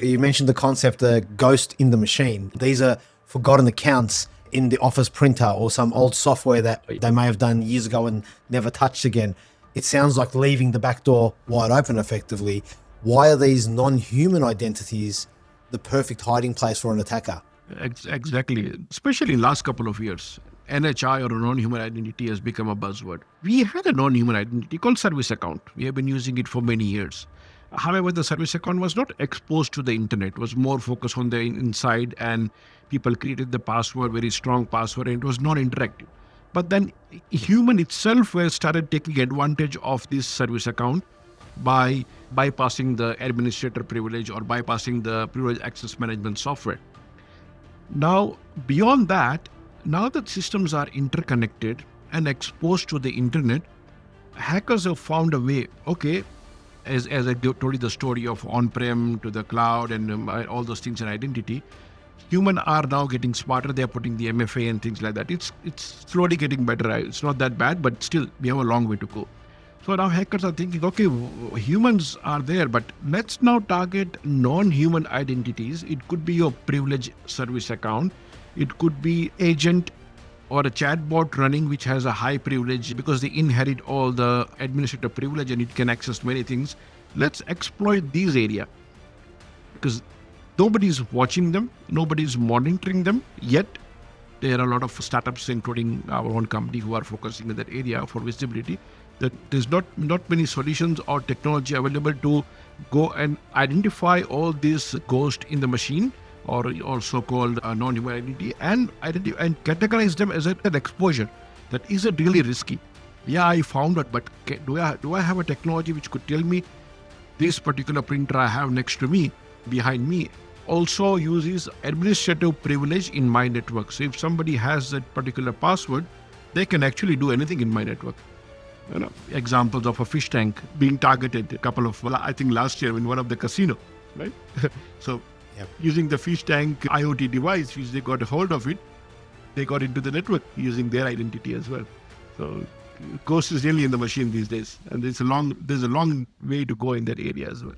You mentioned the concept, the ghost in the machine. These are forgotten accounts in the office printer or some old software that they may have done years ago and never touched again. It sounds like leaving the back door wide open effectively. Why are these non-human identities the perfect hiding place for an attacker? Exactly. Especially in last couple of years, NHI or a non-human identity has become a buzzword. We had a non-human identity called service account. We have been using it for many years. However, the service account was not exposed to the internet, was more focused on the inside, and people created the password, very strong password, and it was non-interactive. But then human itself were started taking advantage of this service account by bypassing the administrator privilege or bypassing the privilege access management software. Now, beyond that, now that systems are interconnected and exposed to the internet, hackers have found a way, okay, as I told you the story of on-prem to the cloud and all those things and identity, humans are now getting smarter. They're putting the MFA and things like that. It's slowly getting better. It's not that bad, but still we have a long way to go. So now hackers are thinking, okay, humans are there, but let's now target non-human identities. It could be your privilege service account. It could be agent or a chatbot running which has a high privilege because they inherit all the administrative privilege and it can access many things. Let's exploit these areas because nobody's watching them, nobody's monitoring them yet. There are a lot of startups, including our own company, who are focusing in that area for visibility. That there's not many solutions or technology available to go and identify all these ghosts in the machine or so-called non-human identity and categorize them as an exposure. That is it really risky? Yeah, I found it, but do I have a technology which could tell me this particular printer I have next to me, behind me, also uses administrative privilege in my network. So if somebody has that particular password, they can actually do anything in my network. Examples of a fish tank being targeted I think last year in one of the casino, right? So using the fish tank IoT device, which they got a hold of it, they got into the network using their identity as well. So ghost is really in the machine these days, and there's a long way to go in that area as well.